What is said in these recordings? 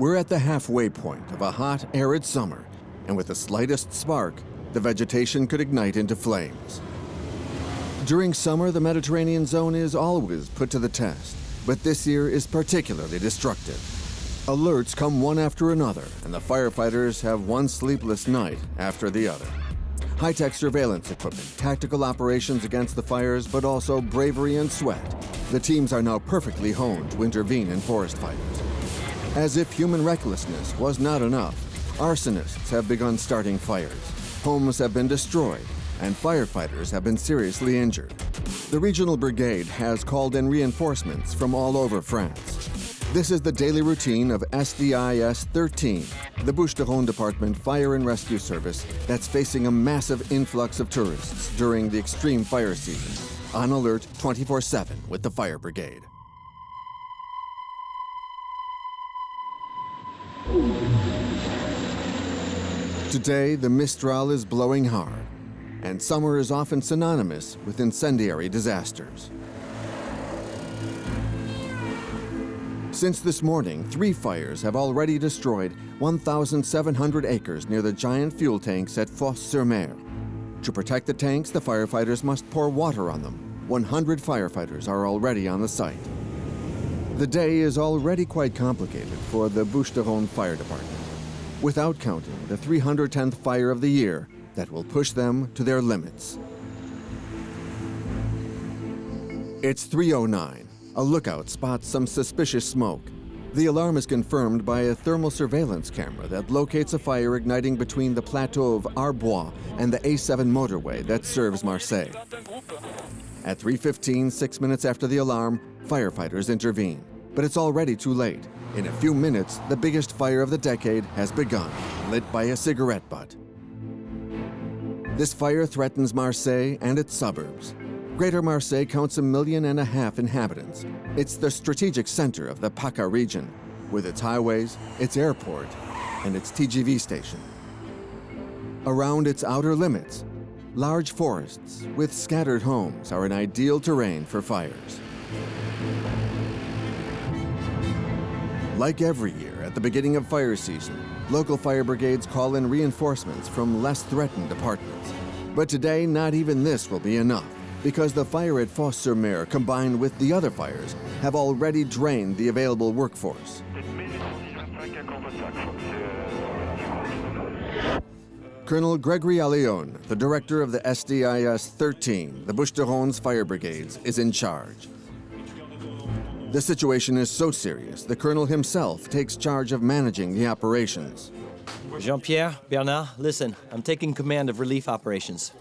We're at the halfway point of a hot, arid summer, and with the slightest spark, the vegetation could ignite into flames. During summer, the Mediterranean zone is always put to the test, but this year is particularly destructive. Alerts come one after another, and the firefighters have one sleepless night after the other. High-tech surveillance equipment, tactical operations against the fires, but also bravery and sweat. The teams are now perfectly honed to intervene in forest fires. As if human recklessness was not enough, arsonists have begun starting fires. Homes have been destroyed, and firefighters have been seriously injured. The regional brigade has called in reinforcements from all over France. This is the daily routine of SDIS 13, the Bouches-du-Rhône Department Fire and Rescue Service that's facing a massive influx of tourists during the extreme fire season. On alert 24/7 with the fire brigade. Today, the Mistral is blowing hard, and summer is often synonymous with incendiary disasters. Since this morning, 3 fires have already destroyed 1,700 acres near the giant fuel tanks at Fos-sur-Mer. To protect the tanks, the firefighters must pour water on them. 100 firefighters are already on the site. The day is already quite complicated for the Bouches-du-Rhône Fire Department, without counting the 310th fire of the year that will push them to their limits. It's 3:09. A lookout spots some suspicious smoke. The alarm is confirmed by a thermal surveillance camera that locates a fire igniting between the plateau of Arbois and the A7 motorway that serves Marseille. At 3:15, 6 minutes after the alarm, firefighters intervene. But it's already too late. In a few minutes, the biggest fire of the decade has begun, lit by a cigarette butt. This fire threatens Marseille and its suburbs. Greater Marseille counts 1.5 million inhabitants. It's the strategic center of the PACA region, with its highways, its airport, and its TGV station. Around its outer limits, large forests with scattered homes are an ideal terrain for fires. Like every year at the beginning of fire season, local fire brigades call in reinforcements from less threatened departments. But today, not even this will be enough, because the fire at Fos-sur-Mer, combined with the other fires, have already drained the available workforce. Colonel Gregory Allione, the director of the SDIS 13, the Bouches-du-Rhône's fire brigades, is in charge. The situation is so serious, the colonel himself takes charge of managing the operations. Jean-Pierre, Bernard, listen, I'm taking command of relief operations.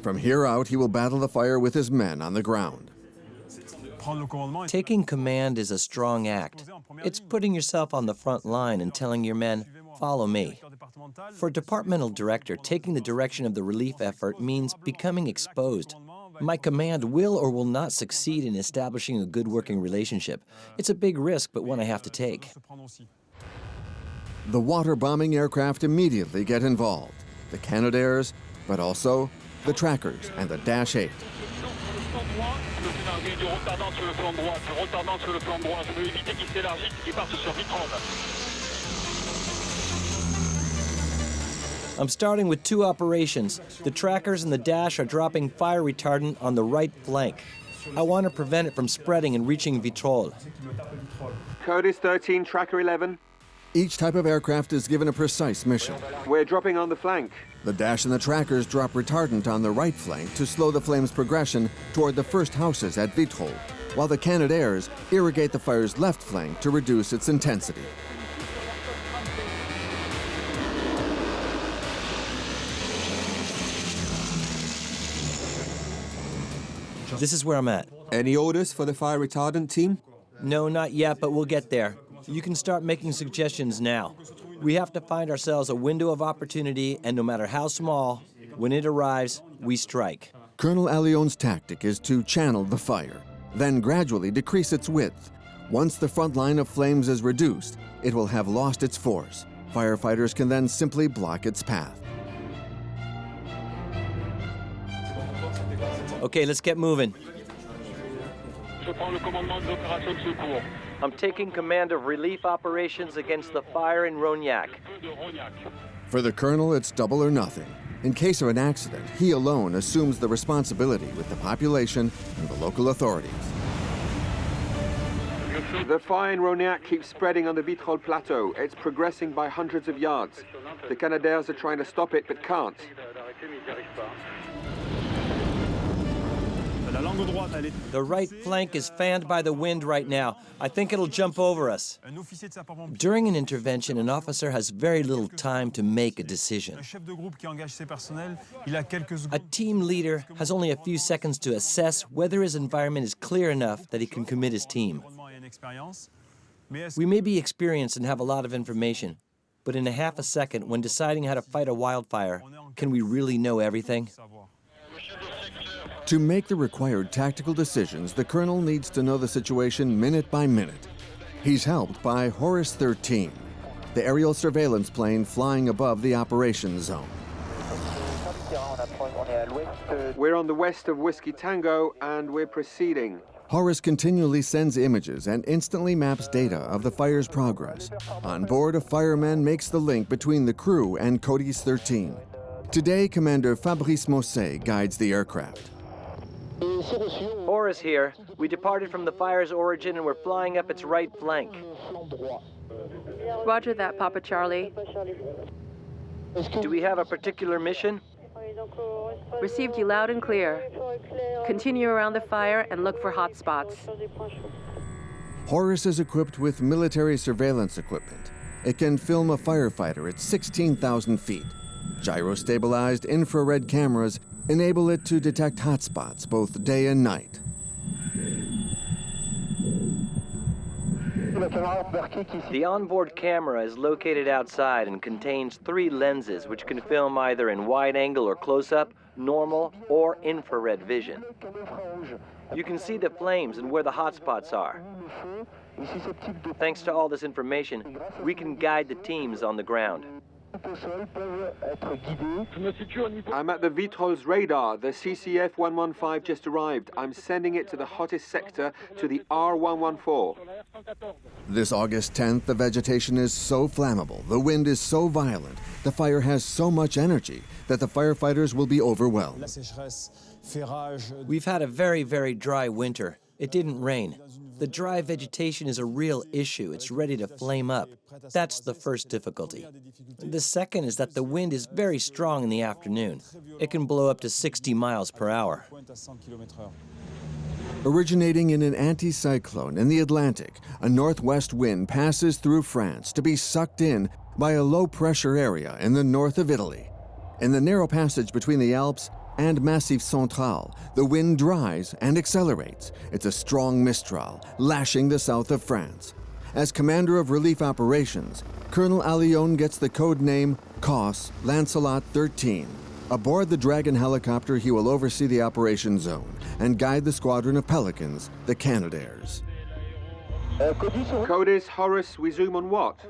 From here out, he will battle the fire with his men on the ground. Taking command is a strong act. It's putting yourself on the front line and telling your men, follow me. For a departmental director, taking the direction of the relief effort means becoming exposed. My command will or will not succeed in establishing a good working relationship. It's a big risk, but one I have to take. The water-bombing aircraft immediately get involved. The Canadairs, but also the trackers and the Dash 8. I'm starting with 2 operations. The trackers and the Dash are dropping fire retardant on the right flank. I want to prevent it from spreading and reaching Vitrolles. Code is 13, Tracker 11. Each type of aircraft is given a precise mission. We're dropping on the flank. The Dash and the trackers drop retardant on the right flank to slow the flame's progression toward the first houses at Vitrolles, while the Canadairs irrigate the fire's left flank to reduce its intensity. This is where I'm at. Any orders for the fire retardant team? No, not yet, but we'll get there. You can start making suggestions now. We have to find ourselves a window of opportunity, and no matter how small, when it arrives, we strike. Colonel Allione's tactic is to channel the fire, then gradually decrease its width. Once the front line of flames is reduced, it will have lost its force. Firefighters can then simply block its path. Okay, let's get moving. Je prends le commandement de l'opération de secours. I'm taking command of relief operations against the fire in Rognac. For the colonel, it's double or nothing. In case of an accident, he alone assumes the responsibility with the population and the local authorities. The fire in Rognac keeps spreading on the Vitrolles plateau. It's progressing by hundreds of yards. The Canadaires are trying to stop it, but can't. The right flank is fanned by the wind right now. I think it'll jump over us. During an intervention, an officer has very little time to make a decision. A team leader has only a few seconds to assess whether his environment is clear enough that he can commit his team. We may be experienced and have a lot of information, but in a half a second, when deciding how to fight a wildfire, can we really know everything? To make the required tactical decisions, the colonel needs to know the situation minute by minute. He's helped by Horus 13, the aerial surveillance plane flying above the operations zone. We're on the west of Whiskey Tango, and we're proceeding. Horus continually sends images and instantly maps data of the fire's progress. On board, a fireman makes the link between the crew and Codis 13. Today, Commander Fabrice Mosset guides the aircraft. Horus here. We departed from the fire's origin and we're flying up its right flank. Roger that, Papa Charlie. Do we have a particular mission? Received you loud and clear. Continue around the fire and look for hot spots. Horus is equipped with military surveillance equipment. It can film a firefighter at 16,000 feet. Gyro-stabilized infrared cameras enable it to detect hotspots both day and night. The onboard camera is located outside and contains 3 lenses which can film either in wide angle or close-up, normal, or infrared vision. You can see the flames and where the hotspots are. Thanks to all this information, we can guide the teams on the ground. I'm at the Vitrolles radar. The CCF 115 just arrived. I'm sending it to the hottest sector, to the R114. This August 10th, the vegetation is so flammable, the wind is so violent, the fire has so much energy that the firefighters will be overwhelmed. We've had a very, very dry winter. It didn't rain. The dry vegetation is a real issue. It's ready to flame up. That's the first difficulty. The second is that the wind is very strong in the afternoon. It can blow up to 60 miles per hour. Originating in an anticyclone in the Atlantic, a northwest wind passes through France to be sucked in by a low-pressure area in the north of Italy. In the narrow passage between the Alps and Massif Central, the wind dries and accelerates. It's a strong mistral, lashing the south of France. As commander of relief operations, Colonel Allione gets the code name COS Lancelot 13. Aboard the Dragon helicopter, he will oversee the operation zone and guide the squadron of Pelicans, the Canadaires. Codis, Horus, we zoom on what?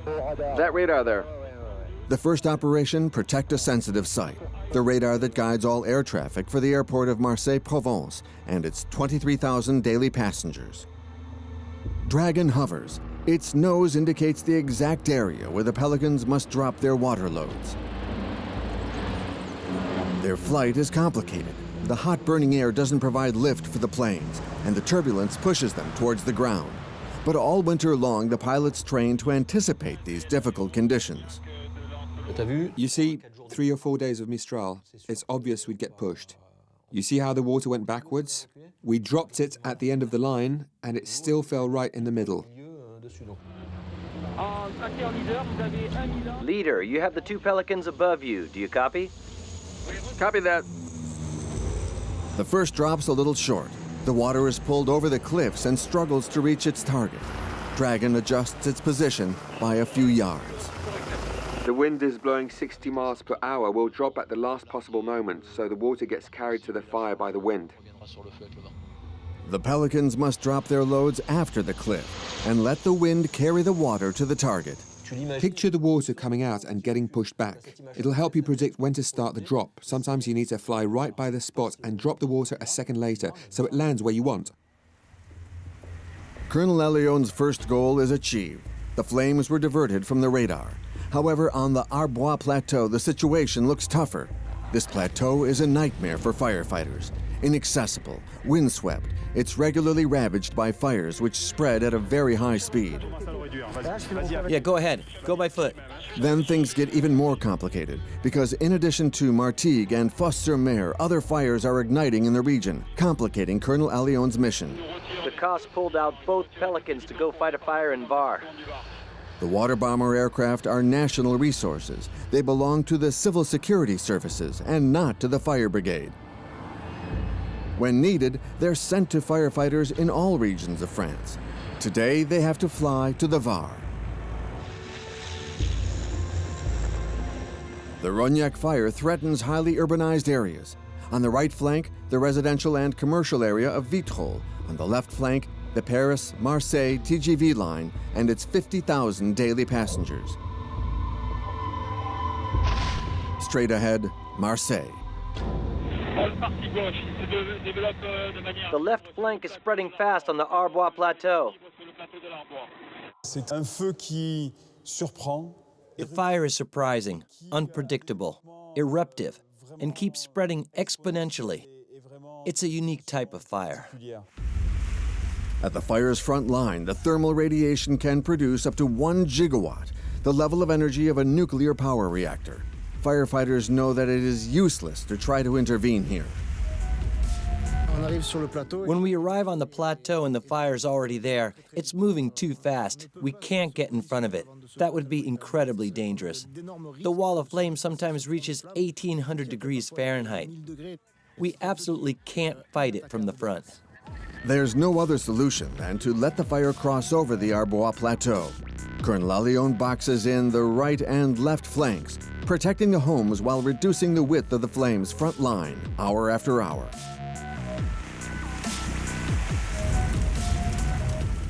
That radar there. The first operation, protect a sensitive site, the radar that guides all air traffic for the airport of Marseille-Provence and its 23,000 daily passengers. Dragon hovers. Its nose indicates the exact area where the Pelicans must drop their water loads. Their flight is complicated. The hot burning air doesn't provide lift for the planes, and the turbulence pushes them towards the ground. But all winter long, the pilots train to anticipate these difficult conditions. You see, 3 or 4 days of Mistral, it's obvious we'd get pushed. You see how the water went backwards? We dropped it at the end of the line, and it still fell right in the middle. Leader, you have the 2 Pelicans above you. Do you copy? Copy that. The first drop's a little short. The water is pulled over the cliffs and struggles to reach its target. Dragon adjusts its position by a few yards. The wind is blowing 60 miles per hour. We'll drop at the last possible moment, so the water gets carried to the fire by the wind. The Pelicans must drop their loads after the cliff and let the wind carry the water to the target. Picture the water coming out and getting pushed back. It'll help you predict when to start the drop. Sometimes you need to fly right by the spot and drop the water a second later so it lands where you want. Colonel Alion's first goal is achieved. The flames were diverted from the radar. However, on the Arbois Plateau, the situation looks tougher. This plateau is a nightmare for firefighters. Inaccessible, windswept, it's regularly ravaged by fires which spread at a very high speed. Yeah, go ahead. Go by foot. Then things get even more complicated, because in addition to Martigues and Fos-sur-Mer, other fires are igniting in the region, complicating Colonel Alion's mission. The Coss pulled out both Pelicans to go fight a fire in Var. The water bomber aircraft are national resources. They belong to the civil security services and not to the fire brigade. When needed, they're sent to firefighters in all regions of France. Today, they have to fly to the Var. The Rognac fire threatens highly urbanized areas. On the right flank, the residential and commercial area of Vitrolles. On the left flank, the Paris-Marseille TGV line and its 50,000 daily passengers. Straight ahead, Marseille. The left flank is spreading fast on the Arbois Plateau. C'est un feu qui surprend. The fire is surprising, unpredictable, eruptive, and keeps spreading exponentially. It's a unique type of fire. At the fire's front line, the thermal radiation can produce up to 1 gigawatt, the level of energy of a nuclear power reactor. Firefighters know that it is useless to try to intervene here. When we arrive on the plateau and the fire's already there, it's moving too fast. We can't get in front of it. That would be incredibly dangerous. The wall of flame sometimes reaches 1,800 degrees Fahrenheit. We absolutely can't fight it from the front. There's no other solution than to let the fire cross over the Arbois Plateau. Colonel Allion boxes in the right and left flanks, protecting the homes while reducing the width of the flames' front line, hour after hour.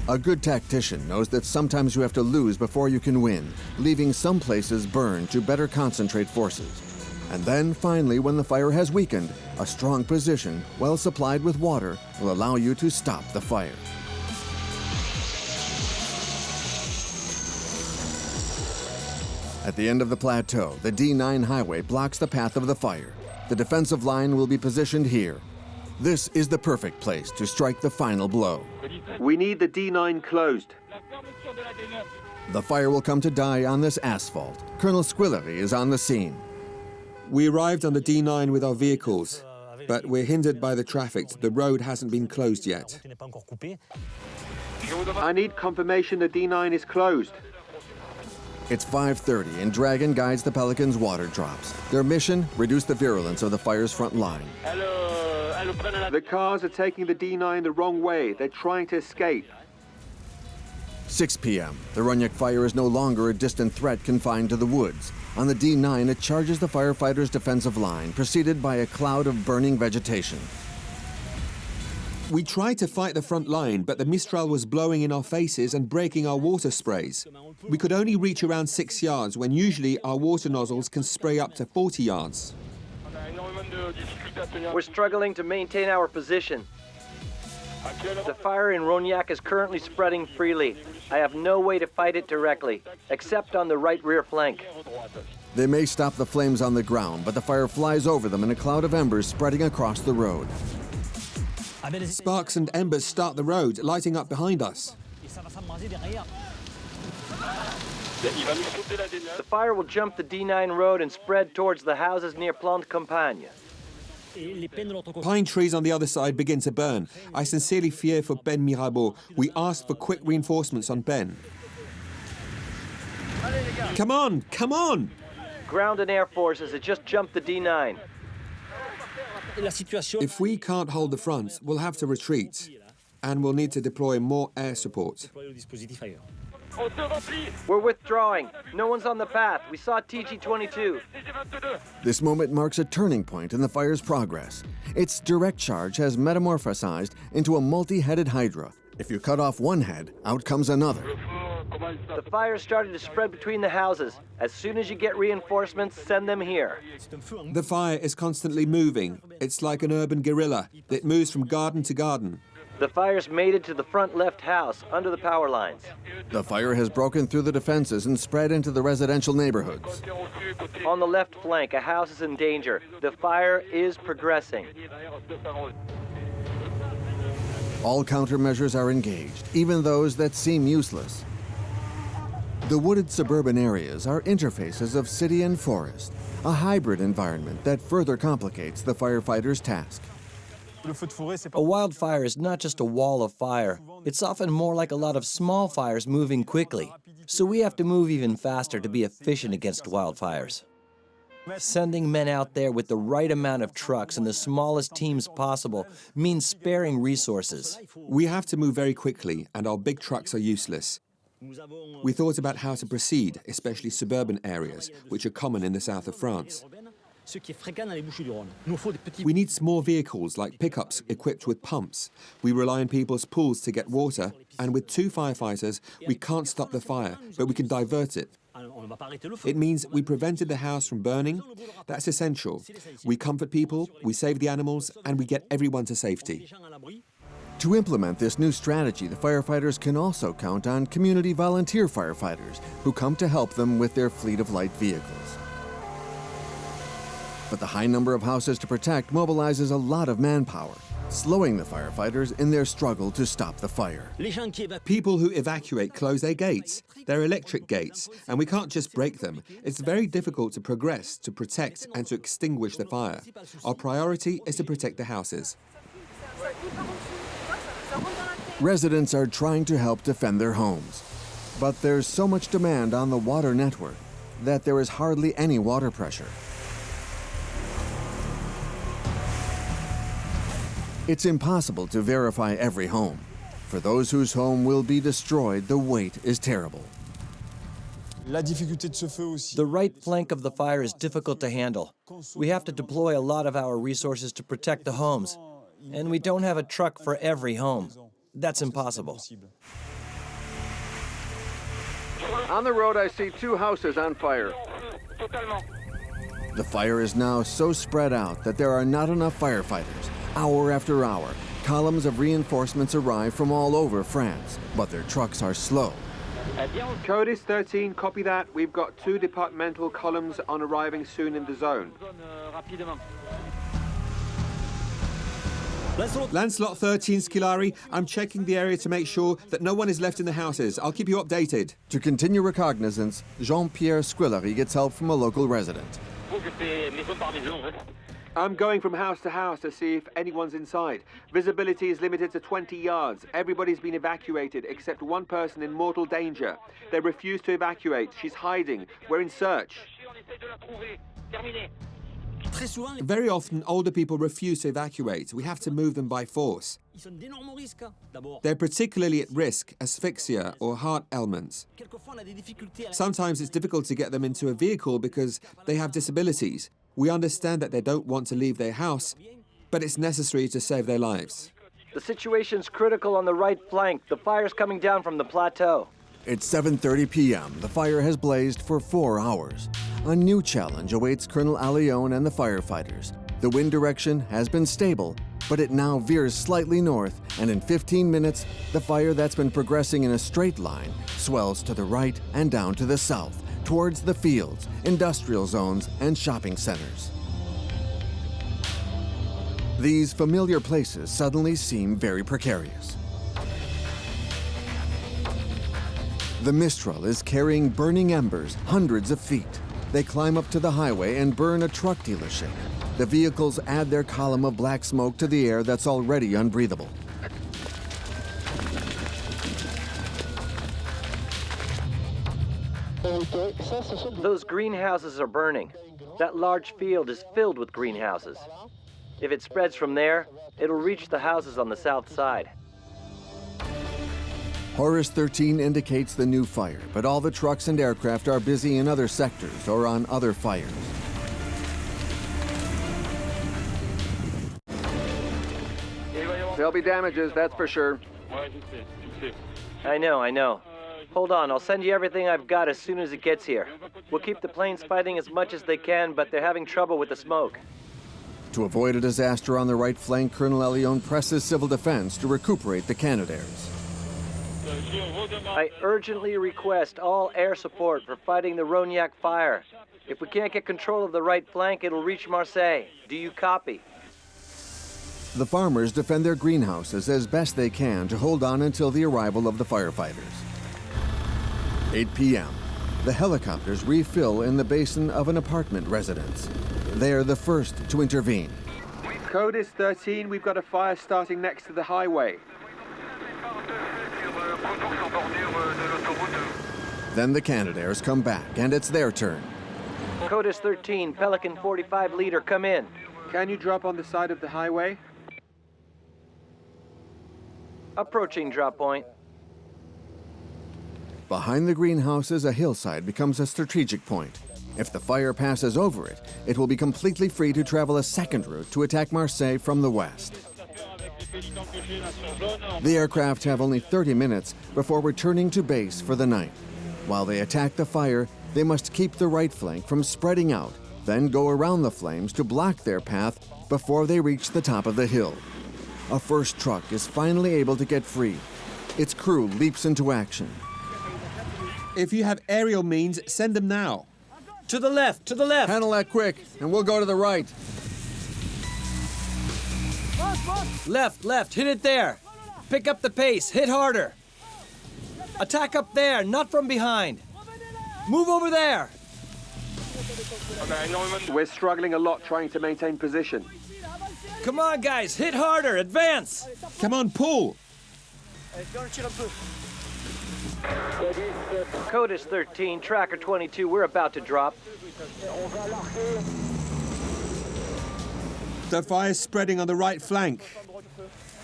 A good tactician knows that sometimes you have to lose before you can win, leaving some places burned to better concentrate forces. And then, finally, when the fire has weakened, a strong position, well supplied with water, will allow you to stop the fire. At the end of the plateau, the D9 highway blocks the path of the fire. The defensive line will be positioned here. This is the perfect place to strike the final blow. We need the D9 closed. The fire will come to die on this asphalt. Colonel Squillery is on the scene. We arrived on the D9 with our vehicles, but we're hindered by the traffic. The road hasn't been closed yet. I need confirmation the D9 is closed. It's 5:30 and Dragon guides the Pelicans' water drops. Their mission, reduce the virulence of the fire's front line. The cars are taking the D9 the wrong way. They're trying to escape. 6 p.m. The Rognac fire is no longer a distant threat confined to the woods. On the D9, it charges the firefighters' defensive line, preceded by a cloud of burning vegetation. We tried to fight the front line, but the Mistral was blowing in our faces and breaking our water sprays. We could only reach around 6 yards, when usually our water nozzles can spray up to 40 yards. We're struggling to maintain our position. The fire in Rognac is currently spreading freely. I have no way to fight it directly, except on the right rear flank. They may stop the flames on the ground, but the fire flies over them in a cloud of embers spreading across the road. Sparks and embers start the road, lighting up behind us. The fire will jump the D9 road and spread towards the houses near Plante Campagne. Pine trees on the other side begin to burn. I sincerely fear for Ben Mirabeau. We asked for quick reinforcements on Ben. Come on, come on! Ground and air forces have just jumped the D9. If we can't hold the front, we'll have to retreat. And we'll need to deploy more air support. We're withdrawing. No one's on the path. We saw TG-22. This moment marks a turning point in the fire's progress. Its direct charge has metamorphosized into a multi-headed hydra. If you cut off one head, out comes another. The fire started to spread between the houses. As soon as you get reinforcements, send them here. The fire is constantly moving. It's like an urban guerrilla. It moves from garden to garden. The fire's made it to the front left house, under the power lines. The fire has broken through the defenses and spread into the residential neighborhoods. On the left flank, a house is in danger. The fire is progressing. All countermeasures are engaged, even those that seem useless. The wooded suburban areas are interfaces of city and forest, a hybrid environment that further complicates the firefighters' task. A wildfire is not just a wall of fire. It's often more like a lot of small fires moving quickly. So we have to move even faster to be efficient against wildfires. Sending men out there with the right amount of trucks and the smallest teams possible means sparing resources. We have to move very quickly, and our big trucks are useless. We thought about how to proceed, especially suburban areas, which are common in the south of France. We need small vehicles like pickups equipped with pumps. We rely on people's pools to get water, and with 2 firefighters, we can't stop the fire, but we can divert it. It means we prevented the house from burning. That's essential. We comfort people, we save the animals, and we get everyone to safety. To implement this new strategy, the firefighters can also count on community volunteer firefighters who come to help them with their fleet of light vehicles. But the high number of houses to protect mobilizes a lot of manpower, slowing the firefighters in their struggle to stop the fire. People who evacuate close their gates. They're electric gates, and we can't just break them. It's very difficult to progress, to protect, and to extinguish the fire. Our priority is to protect the houses. Residents are trying to help defend their homes, but there's so much demand on the water network that there is hardly any water pressure. It's impossible to verify every home. For those whose home will be destroyed, the wait is terrible. The right flank of the fire is difficult to handle. We have to deploy a lot of our resources to protect the homes, and we don't have a truck for every home. That's impossible. On the road, I see 2 houses on fire. The fire is now so spread out that there are not enough firefighters. Hour after hour, columns of reinforcements arrive from all over France, but their trucks are slow. Code is 13, copy that. We've got 2 departmental columns on arriving soon in the zone. Lancelot 13, Scolari, I'm checking the area to make sure that no one is left in the houses. I'll keep you updated. To continue reconnaissance, Jean-Pierre Squillery gets help from a local resident. I'm going from house to house to see if anyone's inside. Visibility is limited to 20 yards. Everybody's been evacuated except one person in mortal danger. They refuse to evacuate. She's hiding. We're in search. Very often, older people refuse to evacuate. We have to move them by force. They're particularly at risk, asphyxia or heart ailments. Sometimes it's difficult to get them into a vehicle because they have disabilities. We understand that they don't want to leave their house, but it's necessary to save their lives. The situation's critical on the right flank. The fire's coming down from the plateau. It's 7:30 p.m. The fire has blazed for 4 hours. A new challenge awaits Colonel Allione and the firefighters. The wind direction has been stable, but it now veers slightly north, and in 15 minutes, the fire that's been progressing in a straight line swells to the right and down to the south, towards the fields, industrial zones, and shopping centers. These familiar places suddenly seem very precarious. The Mistral is carrying burning embers hundreds of feet. They climb up to the highway and burn a truck dealership. The vehicles add their column of black smoke to the air that's already unbreathable. Those greenhouses are burning. That large field is filled with greenhouses. If it spreads from there, it'll reach the houses on the south side. Horus 13 indicates the new fire, but all the trucks and aircraft are busy in other sectors or on other fires. There'll be damages, that's for sure. I know. Hold on, I'll send you everything I've got as soon as it gets here. We'll keep the planes fighting as much as they can, but they're having trouble with the smoke. To avoid a disaster on the right flank, Colonel Elion presses civil defense to recuperate the Canadaires. I urgently request all air support for fighting the Rognac fire. If we can't get control of the right flank, it'll reach Marseille. Do you copy? The farmers defend their greenhouses as best they can to hold on until the arrival of the firefighters. 8 p.m. The helicopters refill in the basin of an apartment residence. They're the first to intervene. Code is 13. We've got a fire starting next to the highway. Then the Canadaires come back, and it's their turn. Code is 13, Pelican 45 leader, come in. Can you drop on the side of the highway? Approaching drop point. Behind the greenhouses, a hillside becomes a strategic point. If the fire passes over it, it will be completely free to travel a second route to attack Marseille from the west. The aircraft have only 30 minutes before returning to base for the night. While they attack the fire, they must keep the right flank from spreading out, then go around the flames to block their path before they reach the top of the hill. A first truck is finally able to get free. Its crew leaps into action. If you have aerial means, send them now. To the left, to the left. Handle that quick, and we'll go to the right. Left, left, hit it there. Pick up the pace, hit harder. Attack up there, not from behind. Move over there. We're struggling a lot trying to maintain position. Come on, guys, hit harder, advance. Come on, pull. Code is 13, tracker 22, we're about to drop. The fire's spreading on the right flank.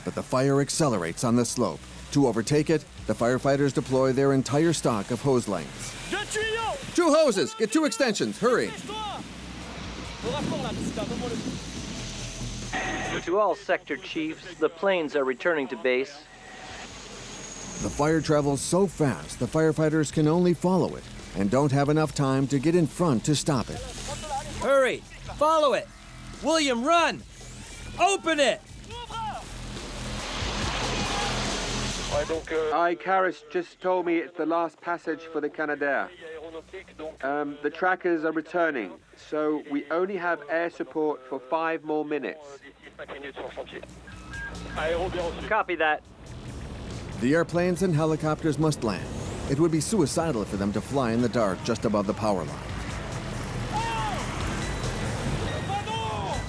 But the fire accelerates on the slope. To overtake it, the firefighters deploy their entire stock of hose lengths. 2 hoses! Get 2 extensions! Hurry! To all sector chiefs, the planes are returning to base. The fire travels so fast, the firefighters can only follow it and don't have enough time to get in front to stop it. Hurry! Follow it! William, run! Open it! Karis just told me it's the last passage for the Canadair. The trackers are returning, so we only have air support for 5 more minutes. Copy that. The airplanes and helicopters must land. It would be suicidal for them to fly in the dark just above the power line.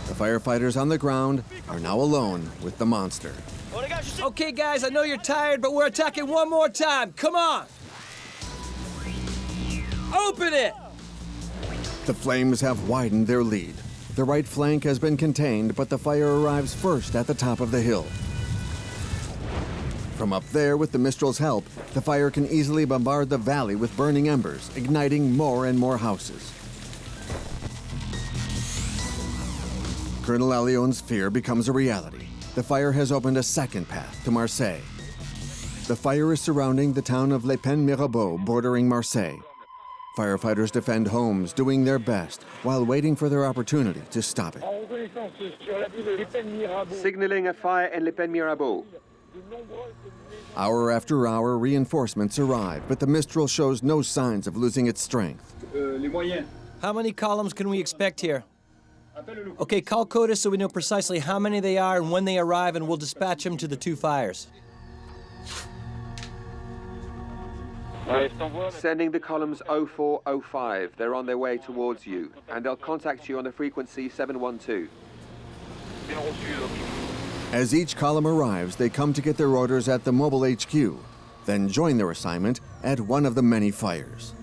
The firefighters on the ground are now alone with the monster. Okay, guys, I know you're tired, but we're attacking one more time. Come on! Open it! The flames have widened their lead. The right flank has been contained, but the fire arrives first at the top of the hill. From up there, with the Mistral's help, the fire can easily bombard the valley with burning embers, igniting more and more houses. Colonel Alion's fear becomes a reality. The fire has opened a second path to Marseille. The fire is surrounding the town of Les Pins-Mirabeau, bordering Marseille. Firefighters defend homes, doing their best, while waiting for their opportunity to stop it. Signaling a fire in Les Pins-Mirabeau. Hour after hour, reinforcements arrive, but the Mistral shows no signs of losing its strength. How many columns can we expect here? Okay, call CODIS so we know precisely how many they are and when they arrive, and we'll dispatch them to the 2 fires. Sending the columns 0405. They're on their way towards you, and they'll contact you on the frequency 712. As each column arrives, they come to get their orders at the mobile HQ, then join their assignment at one of the many fires.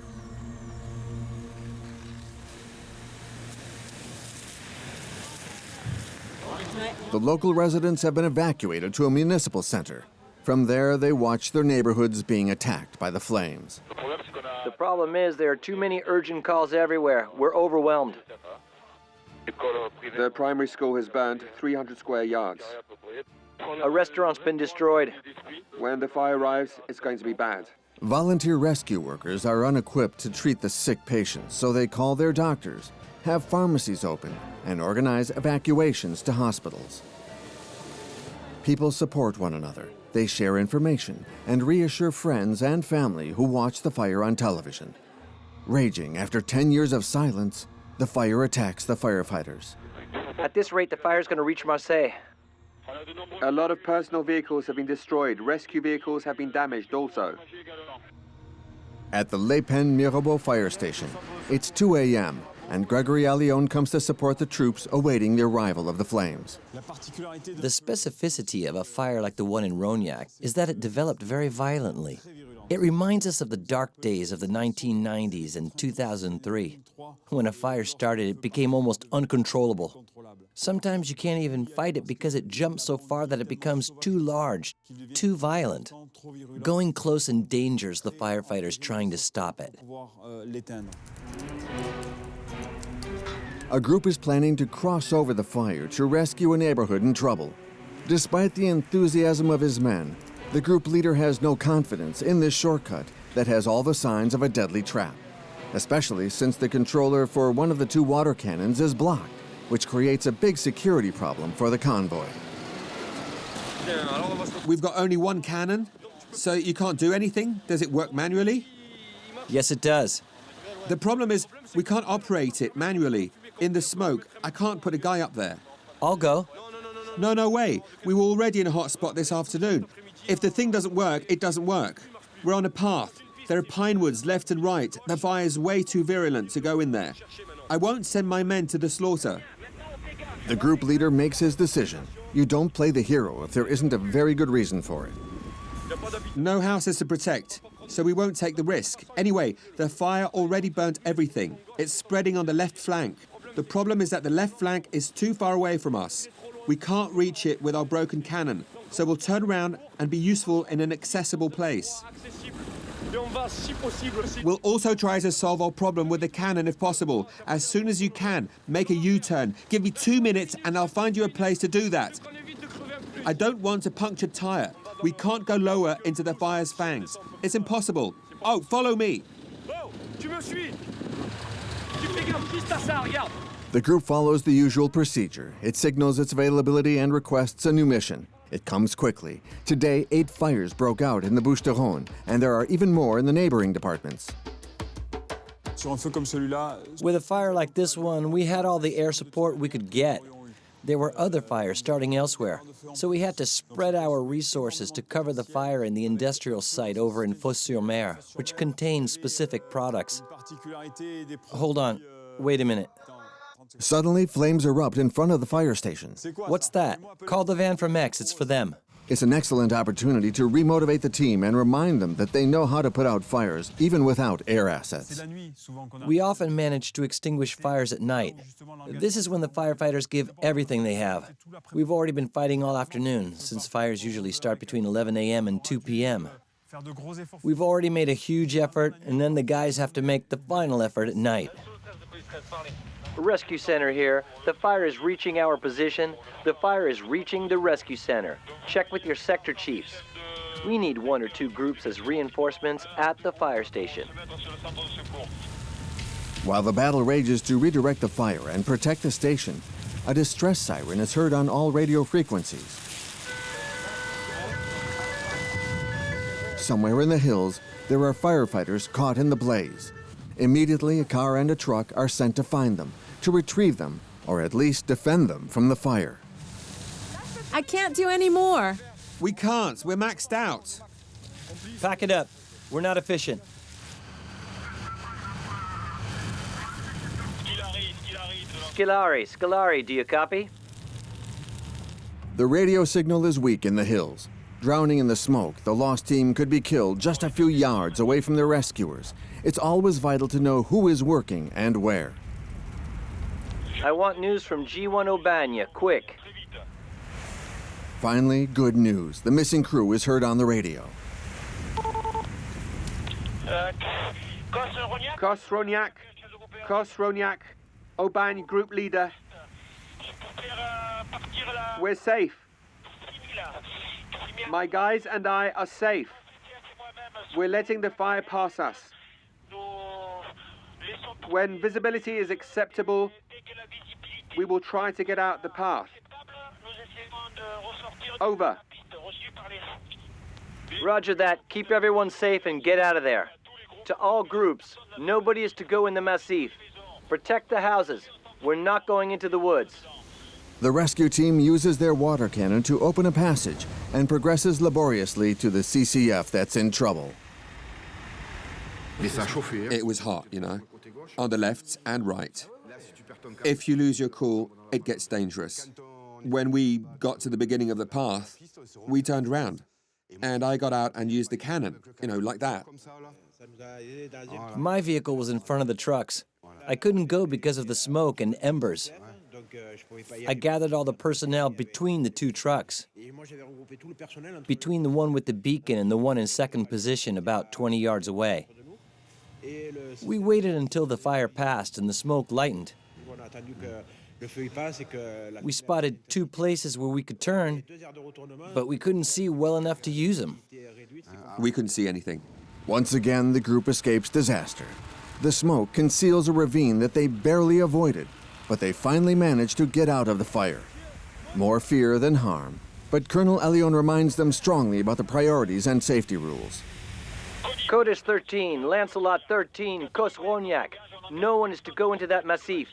The local residents have been evacuated to a municipal center. From there, they watch their neighborhoods being attacked by the flames. The problem is there are too many urgent calls everywhere. We're overwhelmed. The primary school has burned 300 square yards. A restaurant's been destroyed. When the fire arrives, it's going to be bad. Volunteer rescue workers are unequipped to treat the sick patients, so they call their doctors, have pharmacies open, and organize evacuations to hospitals. People support one another. They share information and reassure friends and family who watch the fire on television. Raging after 10 years of silence, the fire attacks the firefighters. At this rate, the fire's going to reach Marseille. A lot of personal vehicles have been destroyed. Rescue vehicles have been damaged also. At the Le Pen Mirabeau fire station, it's 2 a.m., and Gregory Allione comes to support the troops awaiting the arrival of the flames. The specificity of a fire like the one in Rognac is that it developed very violently. It reminds us of the dark days of the 1990s and 2003. When a fire started, it became almost uncontrollable. Sometimes you can't even fight it because it jumps so far that it becomes too large, too violent. Going close endangers the firefighters trying to stop it. A group is planning to cross over the fire to rescue a neighborhood in trouble. Despite the enthusiasm of his men, the group leader has no confidence in this shortcut that has all the signs of a deadly trap, especially since the controller for one of the two water cannons is blocked, which creates a big security problem for the convoy. We've got only one cannon, so you can't do anything? Does it work manually? Yes, it does. The problem is we can't operate it manually. In the smoke, I can't put a guy up there. I'll go. No way. We were already in a hot spot this afternoon. If the thing doesn't work, it doesn't work. We're on a path. There are pine woods left and right. The fire's way too virulent to go in there. I won't send my men to the slaughter. The group leader makes his decision. You don't play the hero if there isn't a very good reason for it. No houses to protect, so we won't take the risk. Anyway, the fire already burnt everything. It's spreading on the left flank. The problem is that the left flank is too far away from us. We can't reach it with our broken cannon, so we'll turn around and be useful in an accessible place. We'll also try to solve our problem with the cannon if possible. As soon as you can, make a U-turn. Give me 2 minutes and I'll find you a place to do that. I don't want a punctured tire. We can't go lower into the fire's fangs. It's impossible. Oh, follow me. The group follows the usual procedure. It signals its availability and requests a new mission. It comes quickly. Today, 8 fires broke out in the Bouches-du-Rhône, and there are even more in the neighboring departments. With a fire like this one, we had all the air support we could get. There were other fires starting elsewhere, so we had to spread our resources to cover the fire in the industrial site over in Fos-sur-Mer, which contains specific products. Hold on. Wait a minute. Suddenly, flames erupt in front of the fire station. What's that? Call the van from X. It's for them. It's an excellent opportunity to remotivate the team and remind them that they know how to put out fires, even without air assets. We often manage to extinguish fires at night. This is when the firefighters give everything they have. We've already been fighting all afternoon, since fires usually start between 11 a.m. and 2 p.m. We've already made a huge effort, and then the guys have to make the final effort at night. Rescue center here. The fire is reaching our position. The fire is reaching the rescue center. Check with your sector chiefs. We need 1 or 2 groups as reinforcements at the fire station. While the battle rages to redirect the fire and protect the station, a distress siren is heard on all radio frequencies. Somewhere in the hills, there are firefighters caught in the blaze. Immediately, a car and a truck are sent to find them, to retrieve them, or at least defend them from the fire. I can't do any more. We can't. We're maxed out. Pack it up. We're not efficient. Scolari, do you copy? The radio signal is weak in the hills. Drowning in the smoke, the lost team could be killed just a few yards away from their rescuers. It's always vital to know who is working and where. I want news from G1 Aubagne, quick. Finally, good news. The missing crew is heard on the radio. Rognac, Aubagne group leader. We're safe. My guys and I are safe. We're letting the fire pass us. When visibility is acceptable, we will try to get out the path. Over. Roger that. Keep everyone safe and get out of there. To all groups, nobody is to go in the massif. Protect the houses. We're not going into the woods. The rescue team uses their water cannon to open a passage and progresses laboriously to the CCF that's in trouble. It was hot, you know, on the left and right. If you lose your cool, it gets dangerous. When we got to the beginning of the path, we turned around, and I got out and used the cannon, you know, like that. My vehicle was in front of the trucks. I couldn't go because of the smoke and embers. I gathered all the personnel between the two trucks, between the one with the beacon and the one in second position about 20 yards away. We waited until the fire passed and the smoke lightened. We spotted two places where we could turn, but we couldn't see well enough to use them. We couldn't see anything. Once again, the group escapes disaster. The smoke conceals a ravine that they barely avoided, but they finally managed to get out of the fire. More fear than harm, but Colonel Elion reminds them strongly about the priorities and safety rules. Codice 13, Lancelot 13, Cosrognac. No one is to go into that massif.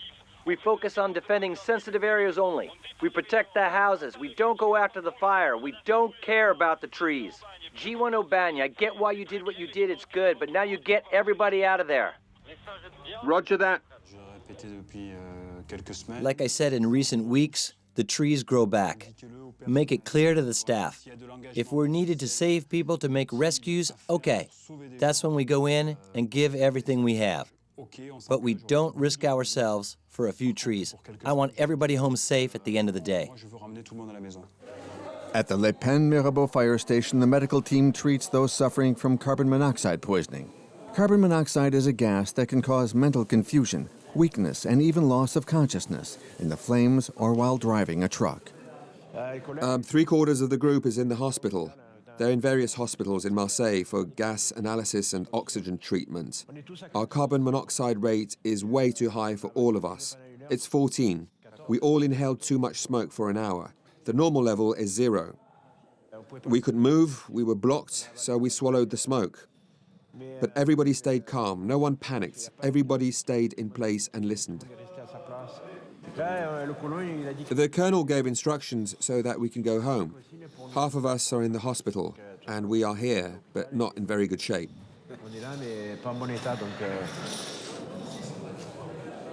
We focus on defending sensitive areas only. We protect the houses. We don't go after the fire. We don't care about the trees. G1 Aubagne, I get why you did what you did. It's good, but now you get everybody out of there. Roger that. Like I said in recent weeks, the trees grow back. Make it clear to the staff. If we're needed to save people to make rescues, okay. That's when we go in and give everything we have. But we don't risk ourselves for a few trees. I want everybody home safe at the end of the day. At the Le Pen-Mirabeau fire station, the medical team treats those suffering from carbon monoxide poisoning. Carbon monoxide is a gas that can cause mental confusion, weakness, and even loss of consciousness in the flames or while driving a truck. 3/4 of the group is in the hospital. They're in various hospitals in Marseille for gas analysis and oxygen treatment. Our carbon monoxide rate is way too high for all of us. It's 14. We all inhaled too much smoke for an hour. The normal level is 0. We couldn't move, we were blocked, so we swallowed the smoke. But everybody stayed calm, no one panicked. Everybody stayed in place and listened. The colonel gave instructions so that we can go home. Half of us are in the hospital, and we are here, but not in very good shape.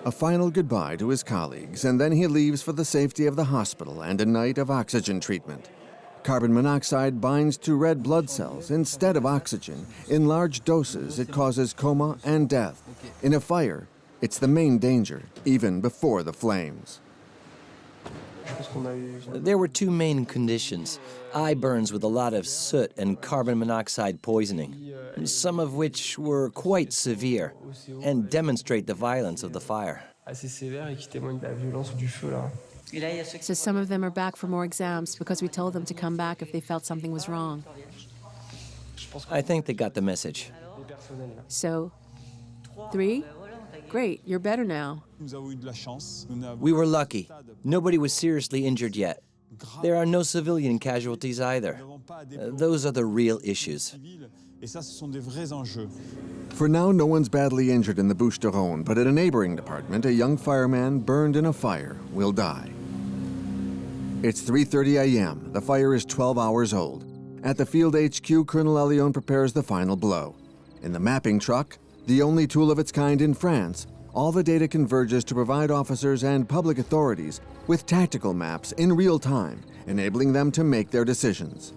A final goodbye to his colleagues, and then he leaves for the safety of the hospital and a night of oxygen treatment. Carbon monoxide binds to red blood cells instead of oxygen. In large doses, it causes coma and death. In a fire, it's the main danger, even before the flames. There were two main conditions. Eye burns with a lot of soot and carbon monoxide poisoning, some of which were quite severe and demonstrate the violence of the fire. So some of them are back for more exams because we told them to come back if they felt something was wrong. I think they got the message. So, 3? Great, you're better now. We were lucky. Nobody was seriously injured yet. There are no civilian casualties either. Those are the real issues. For now, no one's badly injured in the Bouches-du-Rhône, but at a neighboring department, a young fireman burned in a fire will die. It's 3:30 a.m. The fire is 12 hours old. At the field HQ, Colonel Elion prepares the final blow. In the mapping truck, the only tool of its kind in France, all the data converges to provide officers and public authorities with tactical maps in real time, enabling them to make their decisions.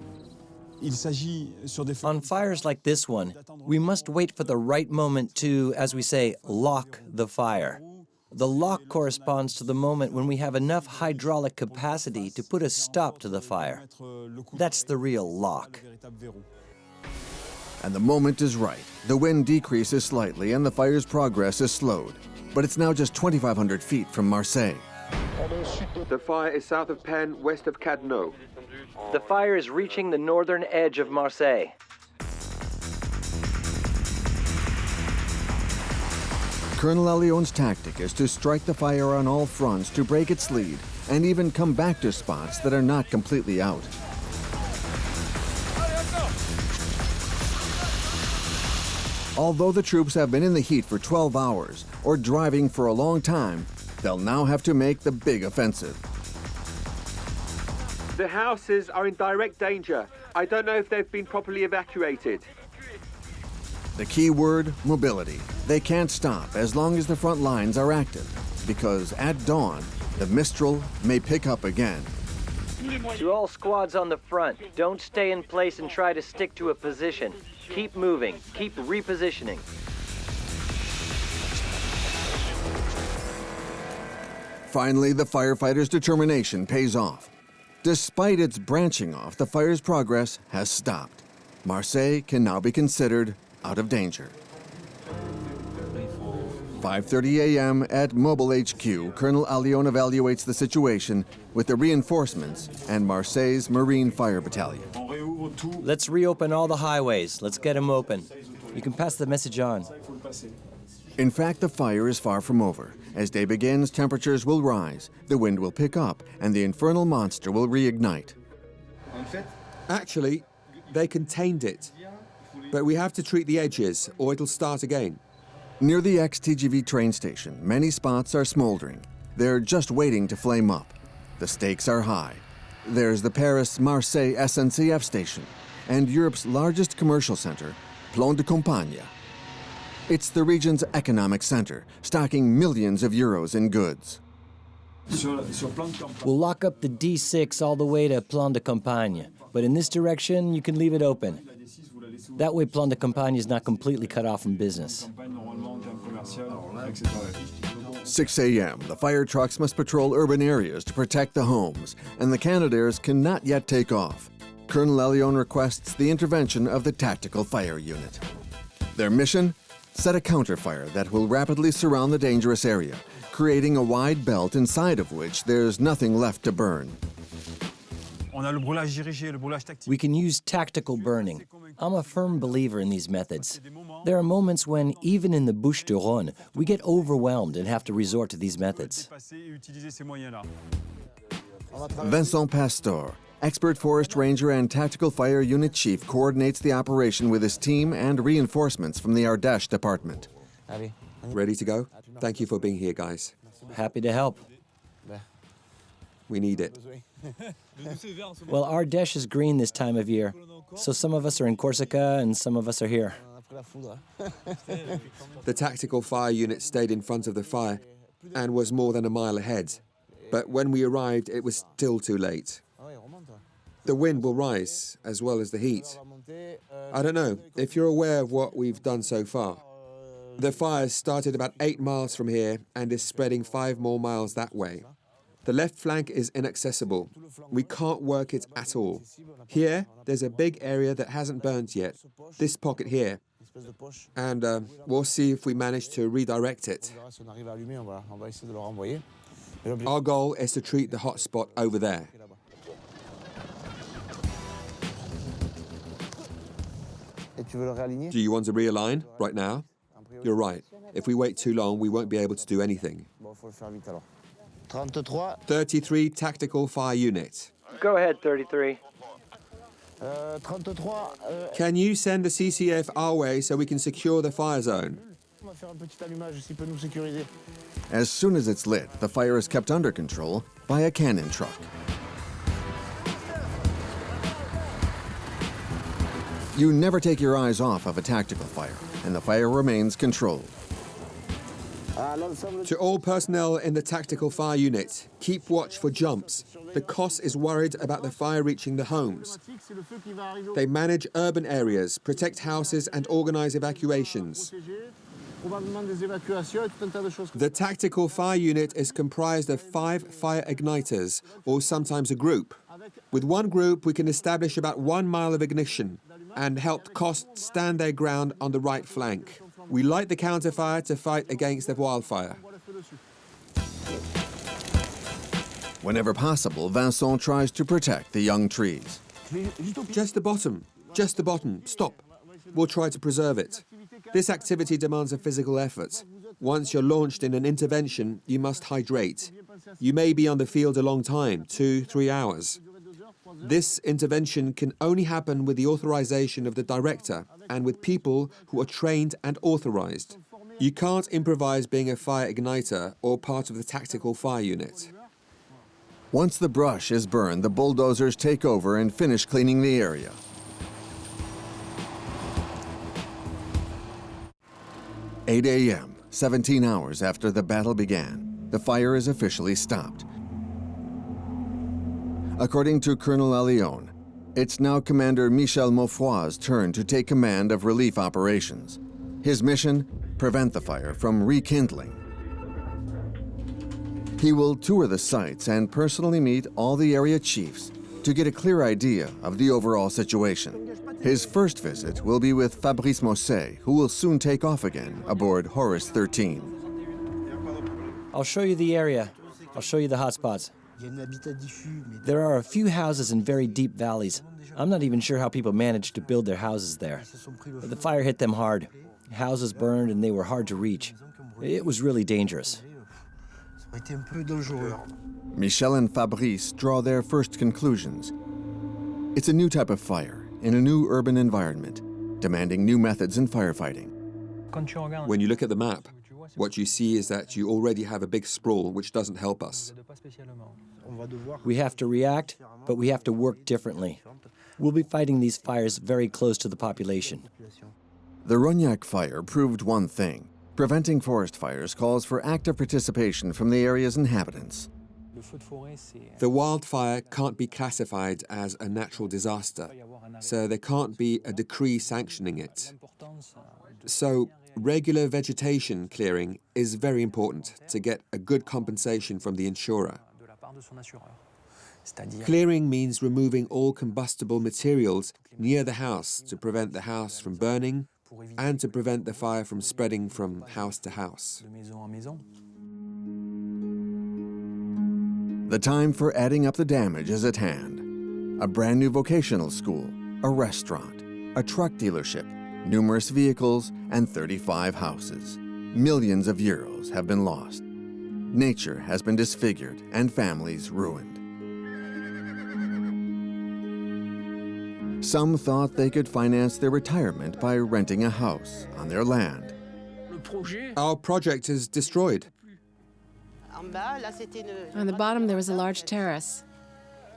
On fires like this one, we must wait for the right moment to, as we say, lock the fire. The lock corresponds to the moment when we have enough hydraulic capacity to put a stop to the fire. That's the real lock. And the moment is right. The wind decreases slightly and the fire's progress is slowed. But it's now just 2,500 feet from Marseille. The fire is south of Pen, west of Cadneau. The fire is reaching the northern edge of Marseille. Colonel Alione's tactic is to strike the fire on all fronts to break its lead and even come back to spots that are not completely out. Although the troops have been in the heat for 12 hours or driving for a long time, they'll now have to make the big offensive. The houses are in direct danger. I don't know if they've been properly evacuated. The key word, mobility. They can't stop as long as the front lines are active, because at dawn, the Mistral may pick up again. To all squads on the front, don't stay in place and try to stick to a position. Keep moving, keep repositioning. Finally, the firefighters' determination pays off. Despite its branching off, the fire's progress has stopped. Marseille can now be considered out of danger. 5:30 a.m. at Mobile HQ, Colonel Allione evaluates the situation with the reinforcements and Marseille's Marine Fire Battalion. Let's reopen all the highways. Let's get them open. You can pass the message on. In fact, the fire is far from over. As day begins, temperatures will rise, the wind will pick up, and the infernal monster will reignite. Actually, they contained it. But we have to treat the edges, or it'll start again. Near the ex-TGV train station, many spots are smoldering. They're just waiting to flame up. The stakes are high. There's the Paris-Marseille SNCF station and Europe's largest commercial center, Plan de Campagne. It's the region's economic center, stocking millions of euros in goods. We'll lock up the D6 all the way to Plan de Campagne, but in this direction, you can leave it open. That way, Plan de Campagne is not completely cut off from business. 6 a.m., the fire trucks must patrol urban areas to protect the homes, and the Canadaires cannot yet take off. Colonel Allione requests the intervention of the Tactical Fire Unit. Their mission? Set a counterfire that will rapidly surround the dangerous area, creating a wide belt inside of which there's nothing left to burn. We can use tactical burning. I'm a firm believer in these methods. There are moments when, even in the Bouches-du-Rhône, we get overwhelmed and have to resort to these methods. Vincent Pastor, expert forest ranger and tactical fire unit chief, coordinates the operation with his team and reinforcements from the Ardèche department. Ready to go? Thank you for being here, guys. Happy to help. We need it. Well, Ardèche is green this time of year, so some of us are in Corsica and some of us are here. The tactical fire unit stayed in front of the fire and was more than a mile ahead. But when we arrived, it was still too late. The wind will rise, as well as the heat. I don't know if you're aware of what we've done so far. The fire started about 8 miles from here and is spreading 5 more miles that way. The left flank is inaccessible. We can't work it at all. Here, there's a big area that hasn't burnt yet, this pocket here. And we'll see if we manage to redirect it. Our goal is to treat the hot spot over there. Do you want to realign right now? You're right. If we wait too long, we won't be able to do anything. 33 Tactical Fire Unit. Go ahead, 33. Can you send the CCF our way so we can secure the fire zone? As soon as it's lit, the fire is kept under control by a cannon truck. You never take your eyes off of a tactical fire, and the fire remains controlled. To all personnel in the Tactical Fire Unit, keep watch for jumps. The COS is worried about the fire reaching the homes. They manage urban areas, protect houses and organize evacuations. The Tactical Fire Unit is comprised of 5 fire igniters, or sometimes a group. With one group, we can establish about 1 mile of ignition and help COS stand their ground on the right flank. We light the counterfire to fight against the wildfire. Whenever possible, Vincent tries to protect the young trees. Just the bottom. Just the bottom. Stop. We'll try to preserve it. This activity demands a physical effort. Once you're launched in an intervention, you must hydrate. You may be on the field a long time, 2-3 hours. This intervention can only happen with the authorization of the director and with people who are trained and authorized. You can't improvise being a fire igniter or part of the tactical fire unit. Once the brush is burned, the bulldozers take over and finish cleaning the area. "8 a.m., 17 hours after the battle began, the fire is officially stopped. According to Colonel Allione, it's now Commander Michel Maufroy's turn to take command of relief operations. His mission? Prevent the fire from rekindling. He will tour the sites and personally meet all the area chiefs to get a clear idea of the overall situation. His first visit will be with Fabrice Mosset, who will soon take off again aboard Horus 13. I'll show you the area. I'll show you the hotspots. There are a few houses in very deep valleys. I'm not even sure how people managed to build their houses there. The fire hit them hard. Houses burned and they were hard to reach. It was really dangerous. Michel and Fabrice draw their first conclusions. It's a new type of fire in a new urban environment, demanding new methods in firefighting. When you look at the map, what you see is that you already have a big sprawl, which doesn't help us. We have to react, but we have to work differently. We'll be fighting these fires very close to the population. The Rognac fire proved one thing. Preventing forest fires calls for active participation from the area's inhabitants. The wildfire can't be classified as a natural disaster, so there can't be a decree sanctioning it. So regular vegetation clearing is very important to get a good compensation from the insurer. Clearing means removing all combustible materials near the house to prevent the house from burning and to prevent the fire from spreading from house to house. The time for adding up the damage is at hand. A brand new vocational school, a restaurant, a truck dealership, numerous vehicles, and 35 houses. Millions of euros have been lost. Nature has been disfigured and families ruined. Some thought they could finance their retirement by renting a house on their land. Our project is destroyed. On the bottom, there was a large terrace.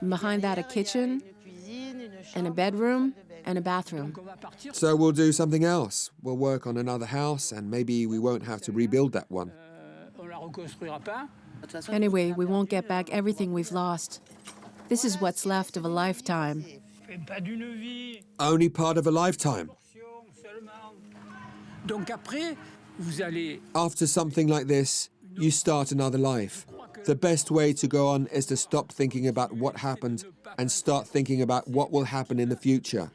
And behind that, a kitchen, and a bedroom, and a bathroom. So we'll do something else. We'll work on another house, and maybe we won't have to rebuild that one. Anyway, we won't get back everything we've lost. This is what's left of a lifetime. Only part of a lifetime. After something like this, you start another life. The best way to go on is to stop thinking about what happened and start thinking about what will happen in the future.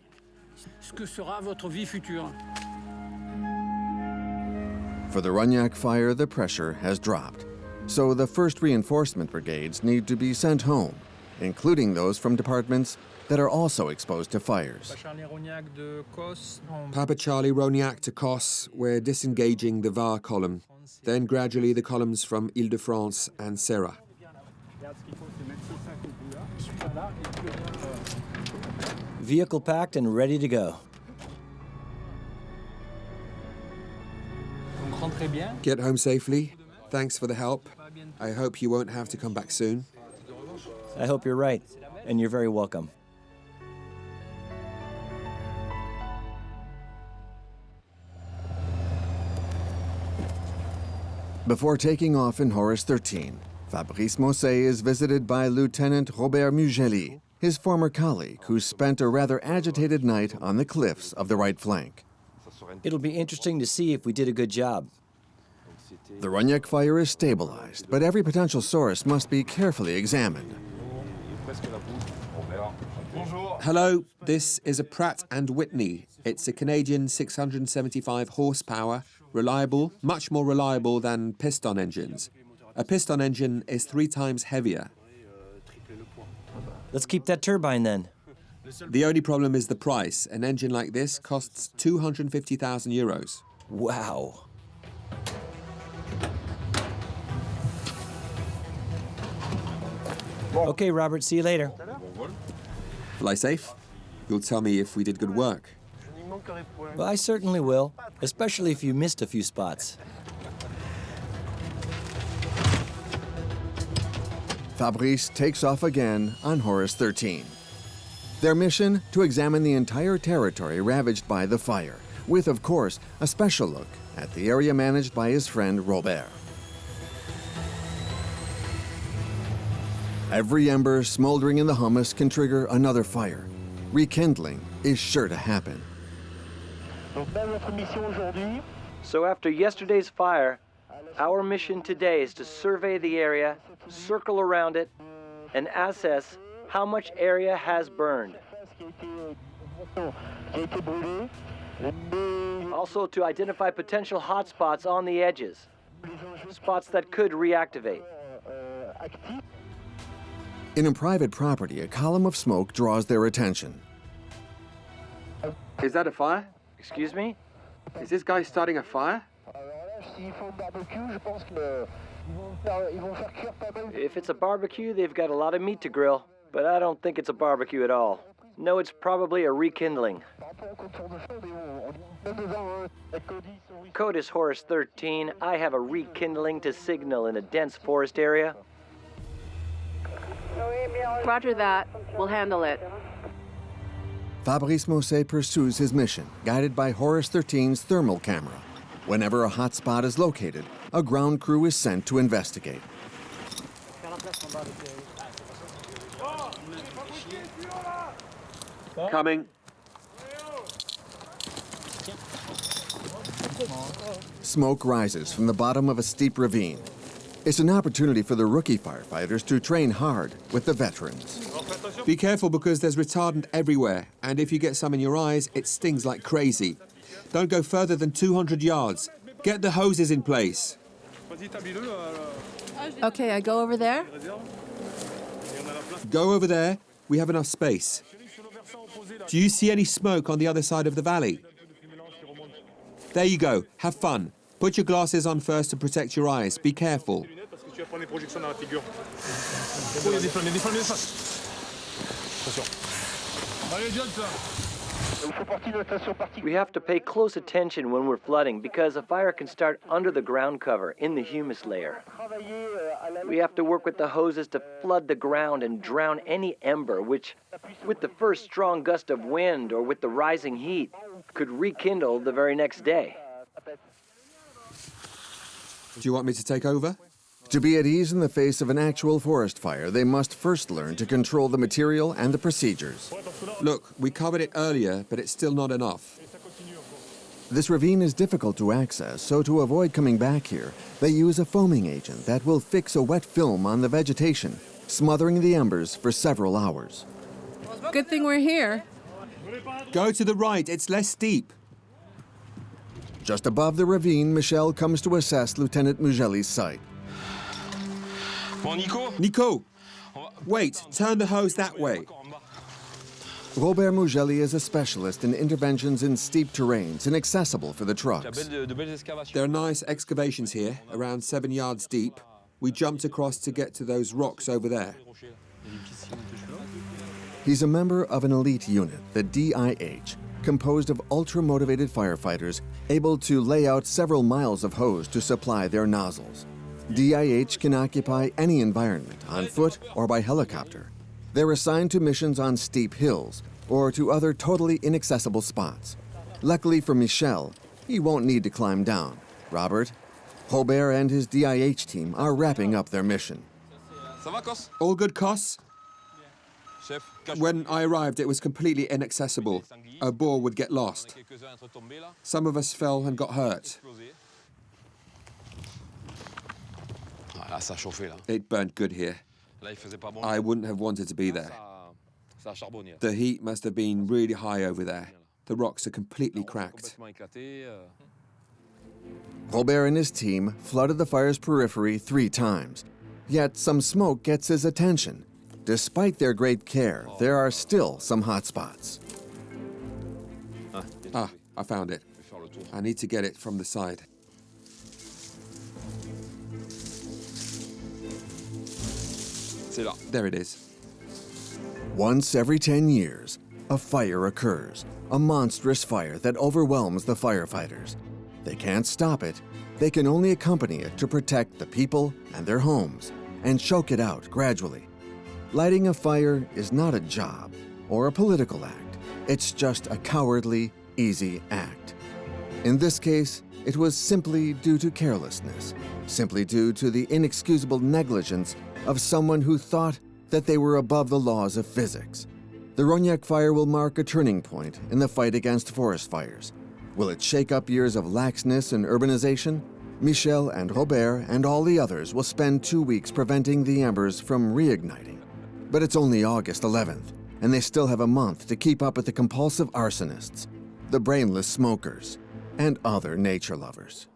For the Rognac fire, the pressure has dropped. So the first reinforcement brigades need to be sent home, including those from departments that are also exposed to fires. Papa Charlie Rognac to Kos, we're disengaging the Var column, then gradually the columns from Ile-de-France and Serra. Vehicle packed and ready to go. Get home safely. Thanks for the help. I hope you won't have to come back soon. I hope you're right, and you're very welcome. Before taking off in Horus 13, Fabrice Mosset is visited by Lieutenant Robert Mugeli, his former colleague who spent a rather agitated night on the cliffs of the right flank. It'll be interesting to see if we did a good job. The Rognac fire is stabilized, but every potential source must be carefully examined. Hello, this is a Pratt & Whitney. It's a Canadian 675 horsepower, reliable, much more reliable than piston engines. A piston engine is 3 times heavier. Let's keep that turbine then. The only problem is the price. An engine like this costs 250,000 euros. Wow. Okay, Robert, see you later. Fly safe? You'll tell me if we did good work. Well, I certainly will, especially if you missed a few spots. Fabrice takes off again on Horus 13. Their mission, to examine the entire territory ravaged by the fire, with, of course, a special look at the area managed by his friend Robert. Every ember smoldering in the hummus can trigger another fire. Rekindling is sure to happen. So after yesterday's fire, our mission today is to survey the area, circle around it, and assess how much area has burned. Also to identify potential hotspots on the edges, spots that could reactivate. In a private property, a column of smoke draws their attention. Is that a fire? Excuse me? Is this guy starting a fire? If it's a barbecue, they've got a lot of meat to grill, but I don't think it's a barbecue at all. No, it's probably a rekindling. Code is Horus 13. I have a rekindling to signal in a dense forest area. Roger that. We'll handle it. Fabrice Mousset pursues his mission, guided by Horus 13's thermal camera. Whenever a hot spot is located, a ground crew is sent to investigate. Coming. Smoke rises from the bottom of a steep ravine. It's an opportunity for the rookie firefighters to train hard with the veterans. Be careful because there's retardant everywhere, and if you get some in your eyes, it stings like crazy. Don't go further than 200 yards. Get the hoses in place. Okay, I go over there. Go over there. We have enough space. Do you see any smoke on the other side of the valley? There you go. Have fun. Put your glasses on first to protect your eyes. Be careful. We have to pay close attention when we're flooding because a fire can start under the ground cover in the humus layer. We have to work with the hoses to flood the ground and drown any ember which, with the first strong gust of wind or with the rising heat, could rekindle the very next day. Do you want me to take over? To be at ease in the face of an actual forest fire, they must first learn to control the material and the procedures. Look, we covered it earlier, but it's still not enough. This ravine is difficult to access, so to avoid coming back here, they use a foaming agent that will fix a wet film on the vegetation, smothering the embers for several hours. Good thing we're here. Go to the right, it's less steep. Just above the ravine, Michel comes to assess Lieutenant Mugeli's site. Nico! Wait, turn the hose that way. Robert Mugeli is a specialist in interventions in steep terrains inaccessible for the trucks. There are nice excavations here, around 7 yards deep. We jumped across to get to those rocks over there. He's a member of an elite unit, the DIH, composed of ultra-motivated firefighters able to lay out several miles of hose to supply their nozzles. DIH can occupy any environment, on foot or by helicopter. They're assigned to missions on steep hills or to other totally inaccessible spots. Luckily for Michel, he won't need to climb down. Robert, Robert and his DIH team are wrapping up their mission. All good, Cos? When I arrived, it was completely inaccessible. A boar would get lost. Some of us fell and got hurt. It burnt good here. I wouldn't have wanted to be there. The heat must have been really high over there. The rocks are completely cracked. Robert and his team flooded the fire's periphery 3 times. Yet some smoke gets his attention. Despite their great care, there are still some hot spots. Ah, I found it. I need to get it from the side. There it is. Once every 10 years, a fire occurs, a monstrous fire that overwhelms the firefighters. They can't stop it. They can only accompany it to protect the people and their homes and choke it out gradually. Lighting a fire is not a job or a political act. It's just a cowardly, easy act. In this case, it was simply due to carelessness, simply due to the inexcusable negligence of someone who thought that they were above the laws of physics. The Rognac fire will mark a turning point in the fight against forest fires. Will it shake up years of laxness and urbanization? Michel and Robert and all the others will spend 2 weeks preventing the embers from reigniting. But it's only August 11th, and they still have a month to keep up with the compulsive arsonists, the brainless smokers, and other nature lovers.